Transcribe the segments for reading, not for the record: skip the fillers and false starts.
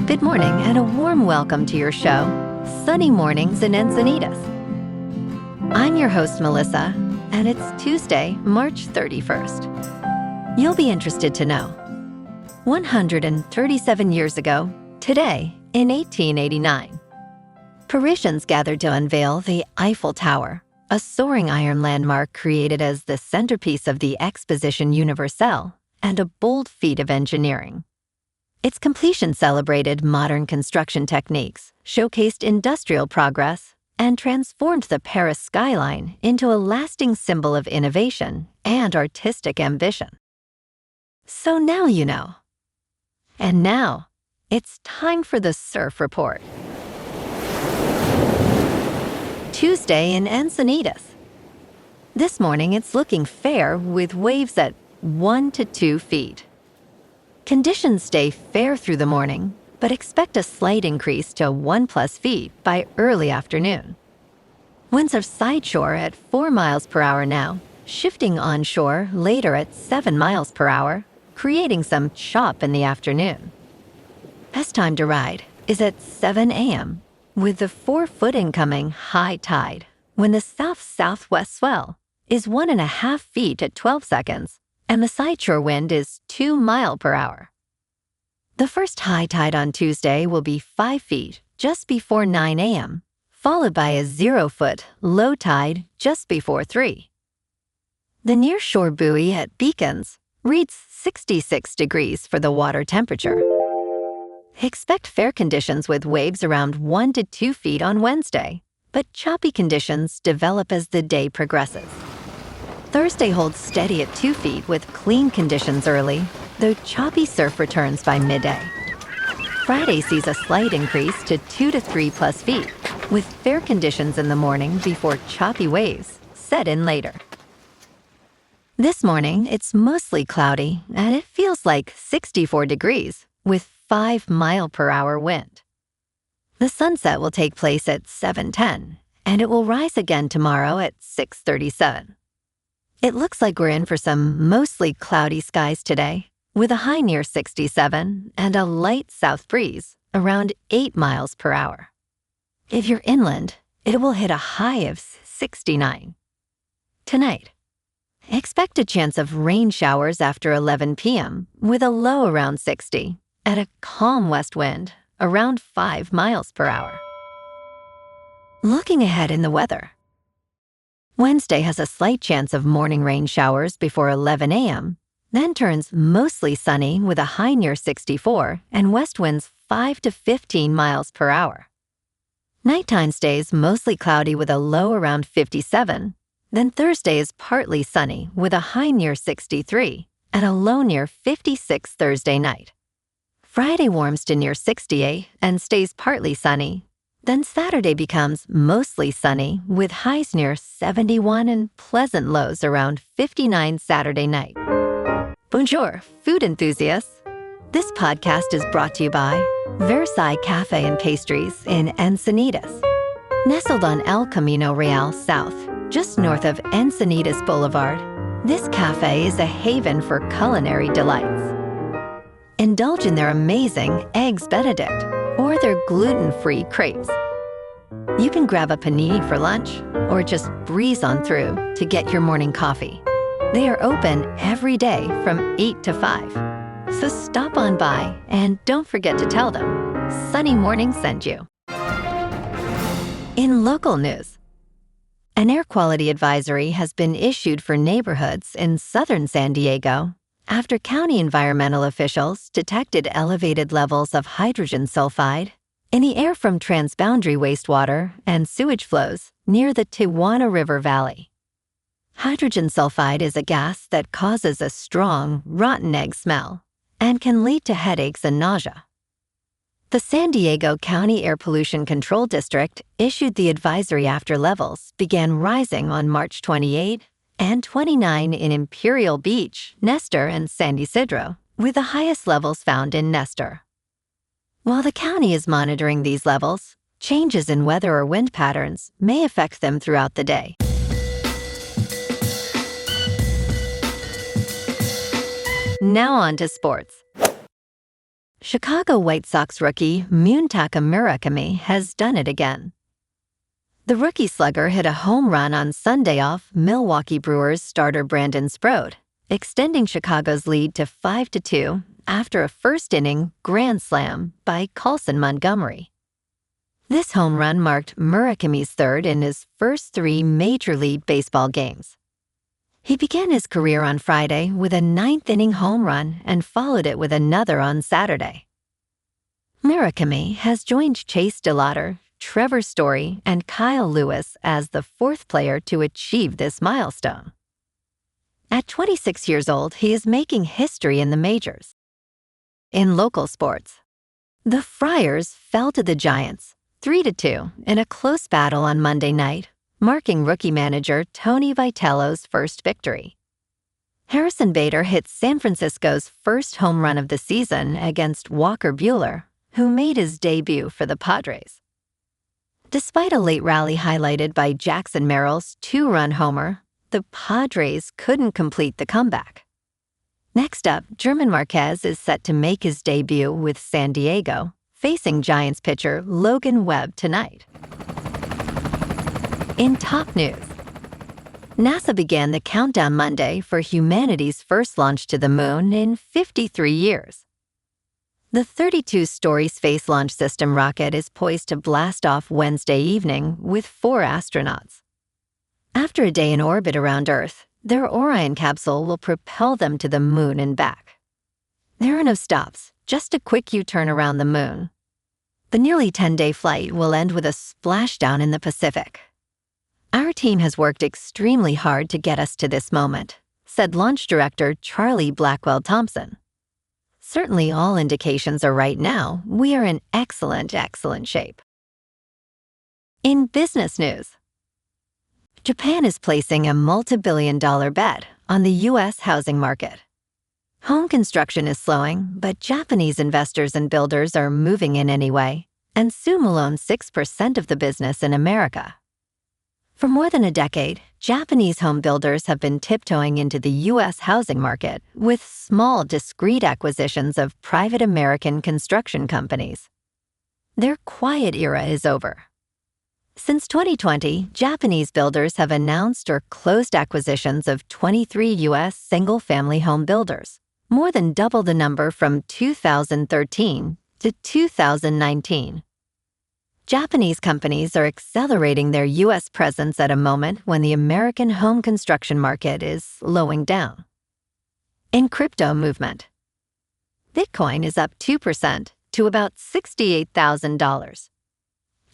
Good morning and a warm welcome to your show, Sunny Mornings in Encinitas. I'm your host, Melissa, and it's Tuesday, March 31st. You'll be interested to know. 137 years ago, today, in 1889, Parisians gathered to unveil the Eiffel Tower, a soaring iron landmark created as the centerpiece of the Exposition Universelle and a bold feat of engineering. Its completion celebrated modern construction techniques, showcased industrial progress, and transformed the Paris skyline into a lasting symbol of innovation and artistic ambition. So now you know. And now, it's time for the Surf Report. Tuesday in Encinitas. This morning it's looking fair with waves at 1 to 2 feet. Conditions stay fair through the morning, but expect a slight increase to 1+ feet by early afternoon. Winds are sideshore at 4 miles per hour now, shifting onshore later at 7 miles per hour, creating some chop in the afternoon. Best time to ride is at 7 a.m., with the 4-foot incoming high tide, when the south-southwest swell is 1.5 feet at 12 seconds, and the sideshore wind is 2 miles per hour. The first high tide on Tuesday will be 5 feet just before 9 a.m., followed by a 0-foot low tide just before 3. The nearshore buoy at Beacons reads 66 degrees for the water temperature. Expect fair conditions with waves around 1 to 2 feet on Wednesday, but choppy conditions develop as the day progresses. Thursday holds steady at 2 feet with clean conditions early, though choppy surf returns by midday. Friday sees a slight increase to 2 to 3+ feet, with fair conditions in the morning before choppy waves set in later. This morning, it's mostly cloudy, and it feels like 64 degrees with 5 miles per hour wind. The sunset will take place at 7:10, and it will rise again tomorrow at 6:37. It looks like we're in for some mostly cloudy skies today, with a high near 67 and a light south breeze around 8 miles per hour. If you're inland, it will hit a high of 69. Tonight, expect a chance of rain showers after 11 p.m. with a low around 60 and a calm west wind around 5 miles per hour. Looking ahead in the weather. Wednesday has a slight chance of morning rain showers before 11 a.m., then turns mostly sunny with a high near 64 and west winds 5 to 15 miles per hour. Nighttime stays mostly cloudy with a low around 57, then Thursday is partly sunny with a high near 63 and a low near 56 Thursday night. Friday warms to near 68 and stays partly sunny. Then Saturday becomes mostly sunny with highs near 71 and pleasant lows around 59 Saturday night. Bonjour, food enthusiasts. This podcast is brought to you by Versailles Cafe and Pastries in Encinitas. Nestled on El Camino Real South, just north of Encinitas Boulevard, this cafe is a haven for culinary delights. Indulge in their amazing Eggs Benedict or their gluten-free crepes. You can grab a panini for lunch or just breeze on through to get your morning coffee. They are open every day from 8 to 5. So stop on by and don't forget to tell them Sunny Morning sent you. In local news, an air quality advisory has been issued for neighborhoods in southern San Diego after county environmental officials detected elevated levels of hydrogen sulfide in the air from transboundary wastewater and sewage flows near the Tijuana River Valley. Hydrogen sulfide is a gas that causes a strong, rotten egg smell and can lead to headaches and nausea. The San Diego County Air Pollution Control District issued the advisory after levels began rising on March 28 and 29 in Imperial Beach, Nestor, and San Isidro, with the highest levels found in Nestor. While the county is monitoring these levels, changes in weather or wind patterns may affect them throughout the day. Now on to sports. Chicago White Sox rookie Muntaka Murakami has done it again. The rookie slugger hit a home run on Sunday off Milwaukee Brewers starter Brandon Sproat, extending Chicago's lead to 5-2 after a first-inning grand slam by Colson Montgomery. This home run marked Murakami's third in his first 3 Major League Baseball games. He began his career on Friday with a 9th-inning home run and followed it with another on Saturday. Murakami has joined Chase DeLauter, Trevor Story, and Kyle Lewis as the 4th player to achieve this milestone. At 26 years old, he is making history in the majors. In local sports, the Friars fell to the Giants 3-2 in a close battle on Monday night, marking rookie manager Tony Vitello's first victory. Harrison Bader hit San Francisco's first home run of the season against Walker Buehler, who made his debut for the Padres. Despite a late rally highlighted by Jackson Merrill's 2-run homer, the Padres couldn't complete the comeback. Next up, German Marquez is set to make his debut with San Diego, facing Giants pitcher Logan Webb tonight. In top news, NASA began the countdown Monday for humanity's first launch to the moon in 53 years. The 32-story Space Launch System rocket is poised to blast off Wednesday evening with 4 astronauts. After a day in orbit around Earth, their Orion capsule will propel them to the moon and back. There are no stops, just a quick U-turn around the moon. The nearly 10-day flight will end with a splashdown in the Pacific. Our team has worked extremely hard to get us to this moment, said launch director Charlie Blackwell Thompson. Certainly all indications are right now we are in excellent shape. In business news, Japan is placing a multi-billion-dollar bet on the U.S. housing market. Home construction is slowing, but Japanese investors and builders are moving in anyway, and soon will own 6% of the business in America. For more than a decade, Japanese home builders have been tiptoeing into the U.S. housing market with small, discreet acquisitions of private American construction companies. Their quiet era is over. Since 2020, Japanese builders have announced or closed acquisitions of 23 U.S. single-family home builders, more than double the number from 2013 to 2019. Japanese companies are accelerating their U.S. presence at a moment when the American home construction market is slowing down. In crypto movement, Bitcoin is up 2% to about $68,000.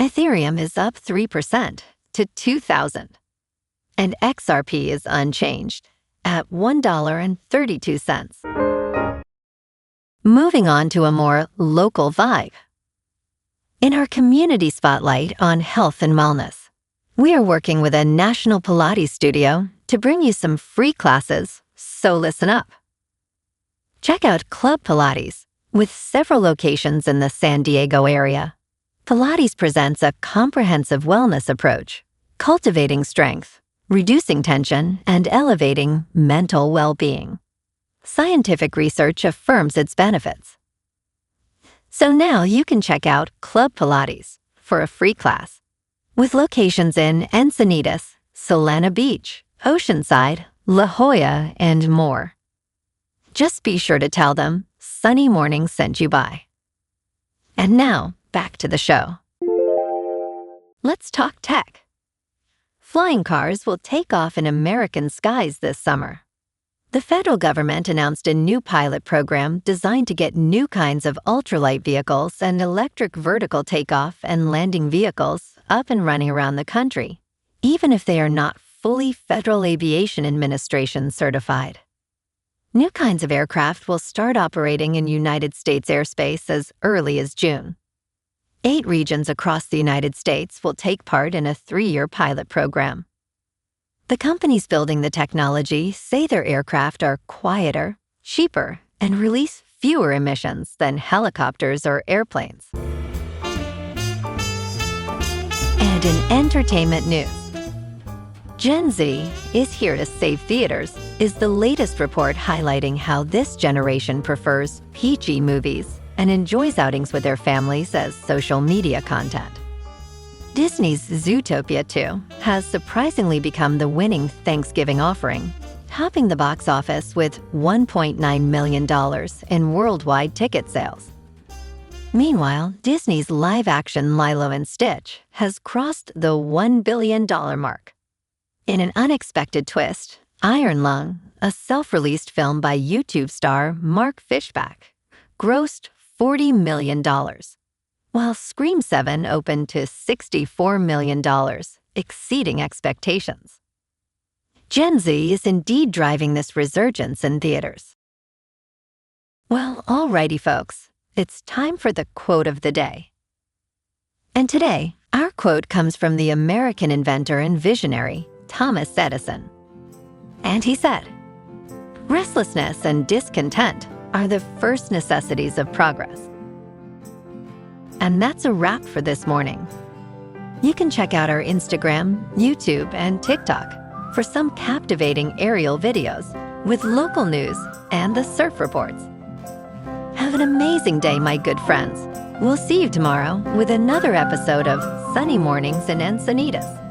Ethereum is up 3% to $2,000. And XRP is unchanged at $1.32. Moving on to a more local vibe. In our community spotlight on health and wellness, we are working with a national Pilates studio to bring you some free classes, so listen up. Check out Club Pilates, with several locations in the San Diego area. Pilates presents a comprehensive wellness approach, cultivating strength, reducing tension, and elevating mental well-being. Scientific research affirms its benefits. So now you can check out Club Pilates for a free class, with locations in Encinitas, Solana Beach, Oceanside, La Jolla, and more. Just be sure to tell them Sunny Morning sent you by. And now, back to the show. Let's talk tech. Flying cars will take off in American skies this summer. The federal government announced a new pilot program designed to get new kinds of ultralight vehicles and electric vertical takeoff and landing vehicles up and running around the country, even if they are not fully Federal Aviation Administration certified. New kinds of aircraft will start operating in United States airspace as early as June. 8 regions across the United States will take part in a 3-year pilot program. The companies building the technology say their aircraft are quieter, cheaper, and release fewer emissions than helicopters or airplanes. And in entertainment news, Gen Z is here to save theaters is the latest report highlighting how this generation prefers PG movies and enjoys outings with their families as social media content. Disney's Zootopia 2 has surprisingly become the winning Thanksgiving offering, topping the box office with $1.9 million in worldwide ticket sales. Meanwhile, Disney's live-action Lilo and Stitch has crossed the $1 billion mark. In an unexpected twist, Iron Lung, a self-released film by YouTube star Mark Fishback, grossed $40 million, while Scream 7 opened to $64 million, exceeding expectations. Gen Z is indeed driving this resurgence in theaters. Well, alrighty, folks. It's time for the quote of the day. And today, our quote comes from the American inventor and visionary, Thomas Edison. And he said, "Restlessness and discontent are the first necessities of progress." And that's a wrap for this morning. You can check out our Instagram, YouTube, and TikTok for some captivating aerial videos with local news and the surf reports. Have an amazing day, my good friends. We'll see you tomorrow with another episode of Sunny Mornings in Encinitas.